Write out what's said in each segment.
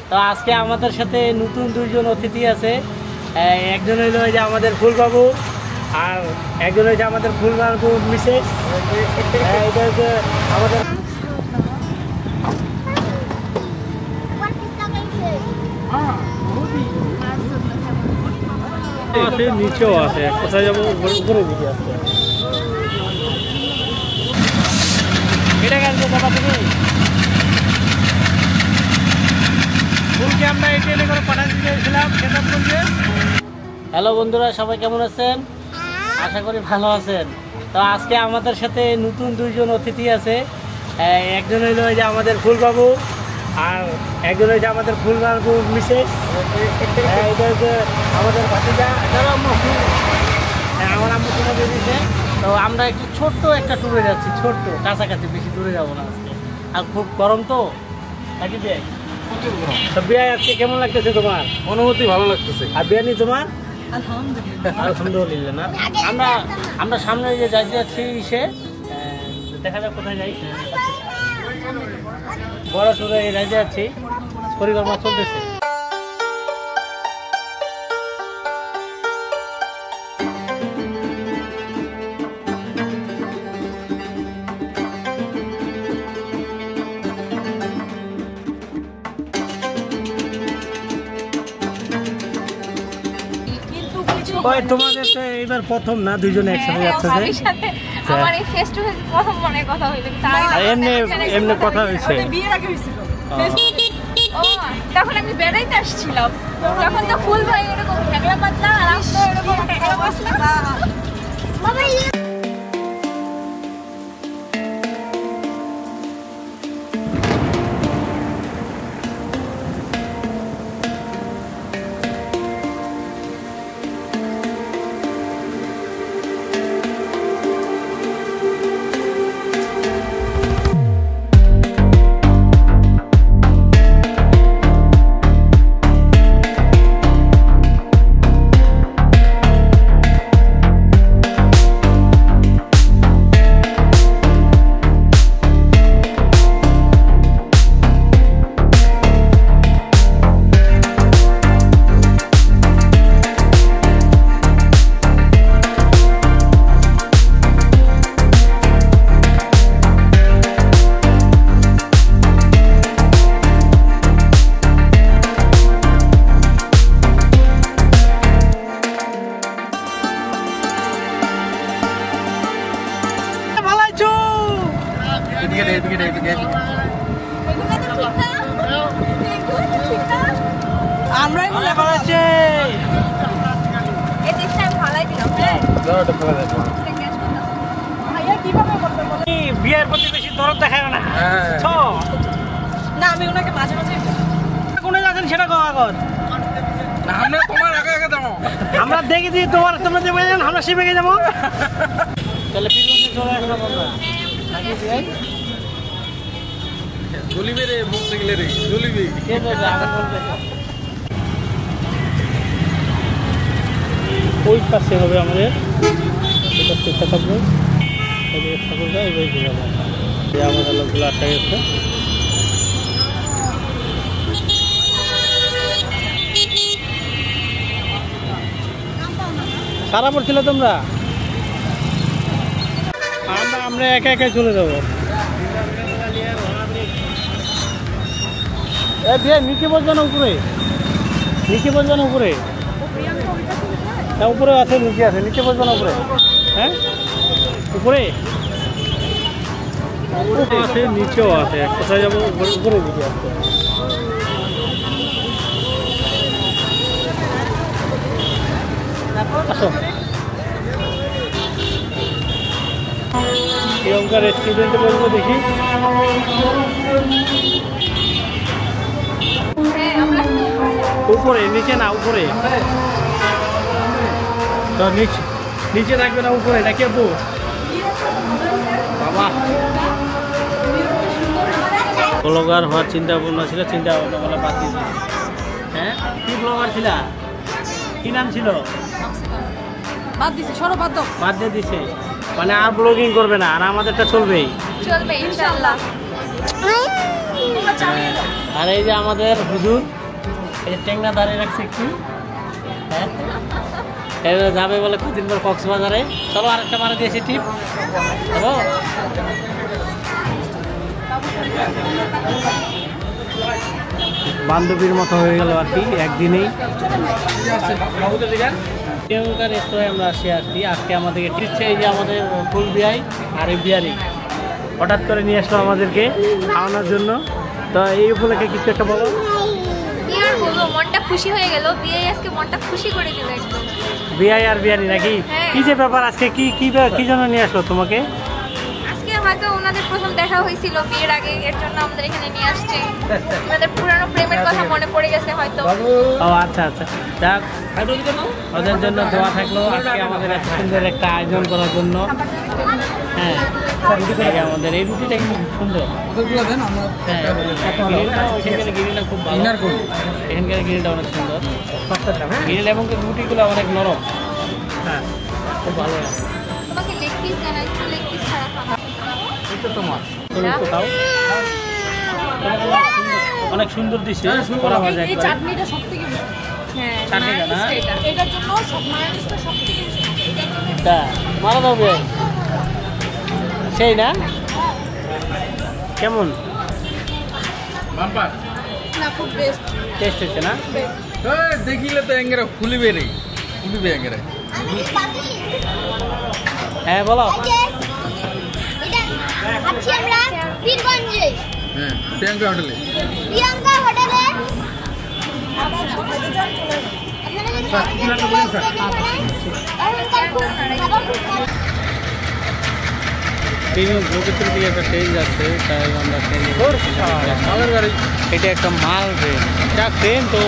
তো আজকে আমাদের সাথে নতুন দুইজন অতিথি আছে। একজন হইল যে আমাদের ফুলবাবু, আর একজন হচ্ছে আমাদের ফুলবাবু মিসেস। এটা হচ্ছে আমাদের নিচেও আছে, কোথায় যাবো উপরে দিকে আসছে। এটা গেছে দাদা তুমি ফুলকে আমরা এই ট্রেনে করে পাঠাতে দিয়েছিলাম সেটাপুরকে। হ্যালো বন্ধুরা, সবাই কেমন আছেন? আশা করি ভালো আছেন। তো আজকে আমাদের সাথে নতুন দুইজন অতিথি আছে। একজন হইল যে আমাদের ফুলবাবু, আর একজন হচ্ছে আমাদের ফুলবাবু মিসেস। এটা হচ্ছে আমাদের ভাতিজা, আমার আম্মু কিনে দিয়ে দিচ্ছে। তো আমরা একটু ছোট্ট একটা ট্যুরে যাচ্ছি, ছোট্ট কাছাকাছি, বেশি দূরে যাবো না আজকে। আর খুব গরম তো নাকি যে। তো বিয়ে আজকে কেমন লাগতেছে তোমার? অনুভূতি ভালো লাগতেছে। আর বিয়ানি তোমার? আলহামদুলিল্লাহ। না আমরা সামনে যে যাইতে যাচ্ছি সে দেখা যাক কোথায় যাই। বড় ট্যুরে যাইতে যাচ্ছি, পরিকল্পনা চলতেছে। তোমাদের তো এইবার প্রথম না, দুইজনে একসাথে যাচ্ছে। আমার এই ফেস টু ফেস প্রথম মনে কথা হইলো, এমনি কথা হয়েছে বিয়ের আগে হয়েছিল। তখন আমি বেড়াইতে আসছিলাম, তখন তো ফুল ভাই এরকম ঠেকলা পাতলা, আর আমরা এরকম ঠেকলা পাতলা। আমরাই বলে বলেছি এই দিকটা আমি ভালাই দিলাম। জড়টা ফেলা দেব ভাইয়া কিভাবে করতে বলে? বিয়ের প্রতি বেশি দরদ দেখায় না। না আমি ওনাকে মাঝে মাঝে কোনে যাচ্ছেন সেটা কও আগত। না আমরা তোমার আগে আগে যাবো। আমরা দেখেছি তোমরা যে বলেন আমরা সে বেগে যাবো। তাহলে পিছনে চলে আসলাম আমরা নাকি ভাই? জলিবে রে মোটরসাইকেলে রে জলিবে কে বলবে? আমি বলবে ওই পাশে হবে আমাদের, এটা চেষ্টা থাকবে। এদিকে ঠাকুরটা এবার যাবো, আমাদের লোকগুলো আটকে গেছে। সারা পড়ছিল তোমরা, আমরা একা একা চলে যাবো। নিচে বসবে না উপরে? নিচে বসবে না উপরে? উপরে আছে, নিচে আছে, নিচে বসবে না উপরে? হ্যাঁ উপরে আছে, নিচেও আছে, কোথায় যাবো? উপরে দিকে আসছে। আসো এরকমকার রেস্টুরেন্টে বলবো দেখি। উপরে, নিচে না উপরে। নিচে থাকবে না উপরে নাকি আপু? বাবা ব্লগার হওয়ার চিন্তা ভাবনা ছিল, চিন্তা ভাবনা বলে বাদ দিয়ে দিয়েছি। হ্যাঁ কি ব্লগার ছিল? কি নাম ছিল? বাদ দিছে, সরো বাদ দাও। বাদ দিয়ে দিছে মানে আর ব্লগিং করবে না, আর আমাদেরটা চলবেই। চলবে ইনশাআল্লাহ। আর এই যে আমাদের হুজুর, এই যে টেঙ্গা দাঁড়িয়ে রাখছে একটু, হ্যাঁ এবার যাবে বলে কদিন পর কক্সবাজারে। চলো আরেকটা মারা দিয়েছি টিপ, চলো। বান্ধবীর মতো হয়ে গেল আর কি একদিনেই। প্রিয়ঙ্কা রেস্তোরাঁয় আমরা আসি আর কি। আজকে আমাদেরকে দিচ্ছে এই যে আমাদের ফুল বিয়াই আর এই বিয়ারি হঠাৎ করে নিয়ে আসলো আমাদেরকে খাওয়ানোর জন্য। তো এই উপলক্ষে কিছু একটা বলো। কি আর বলবো, মনটা খুশি হয়ে গেল। বিয়ে আজকে মনটা খুশি করে দিল একদম। বিয়াই আর বিয়ারি নাকি? হ্যাঁ। কি যে ব্যাপার, আজকে কি কি কি জন্য নিয়ে আসলো তোমাকে? আজকে হয়তো ওনাদের প্রথম দেখা হয়েছিল বিয়ের আগে, এর জন্য আমাদের এখানে নিয়ে আসছে। ওনাদের পুরানো প্রেমের কথা মনে পড়ে গেছে হয়তো। ও আচ্ছা আচ্ছা, যাক ওদের জন্য দোয়া থাকলো আজকে আমাদের এত সুন্দর একটা আয়োজন করার জন্য। হ্যাঁ এই যে আমাদের এই রুটিটা কিন্তু খুব সুন্দর। হ্যাঁ এখানকার গিরিটা খুব ভালো, এখানকার গিরিটা অনেক সুন্দর গিরিল এবং রুটিগুলো অনেক নরম। হ্যাঁ খুব ভালো লাগে। তোমাকে লেগ পিস দেন, একটু লেগ পিস ছাড়া খাবো। এটা তোমার তুমি একটু খাও। অনেক সুন্দর দিচ্ছে করা ভাজা এই একবারে। চাটনিটা সবথেকে হ্যাঁ, চাটনিটা না? মায়োনিজটা এটার জন্য সব মায়োনিজটা সবথেকে বেশি। তা মারা দাও বে, সেই না কেমন বাম্পার না, খুব বেস্ট। টেস্ট হচ্ছে না? দেখিলে তো এঙ্গেরা ফুলিবে রে, ফুলিবে এঙ্গেরা। হ্যাঁ বলো। আছি আমরা পীরগঞ্জে হ্যাঁ প্রিয়াঙ্কা হোটেলে। প্রিয়াঙ্কা হোটেলে। প্রকৃতির দিকে একটা ট্রেন যাচ্ছে, তাই আমরা ট্রেনে মালের গাড়ি। এটা একটা মাল ট্রেন, এটা ট্রেন তো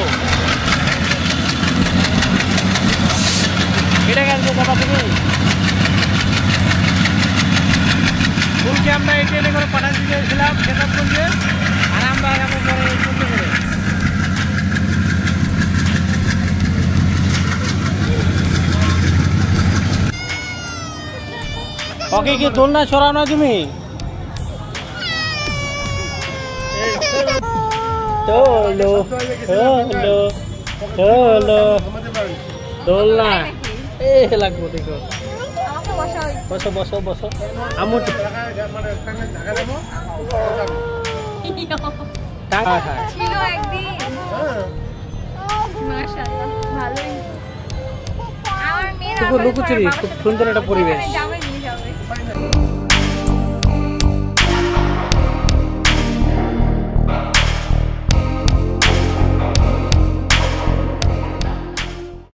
এটা গেছে বাবা তুমি ফুলকে আমরা এই ট্রেনে করে পাঠাতে গিয়েছিলাম সেতাবগঞ্জে, আর আমরা আগামী পরে চলতে করে ওকে কি দোলনা সরাও না তুমি? তোলো তোলো তোলো দোলনা এ লাগবো দেখো। আমাকে বসা হয়েছে। বসো বসো বসো আমু ছিল একদিন। মাশাআল্লাহ ভালোই। আমার মেয়ের লুকোচুরি খুব সুন্দর একটা পরিবেশ। জামাই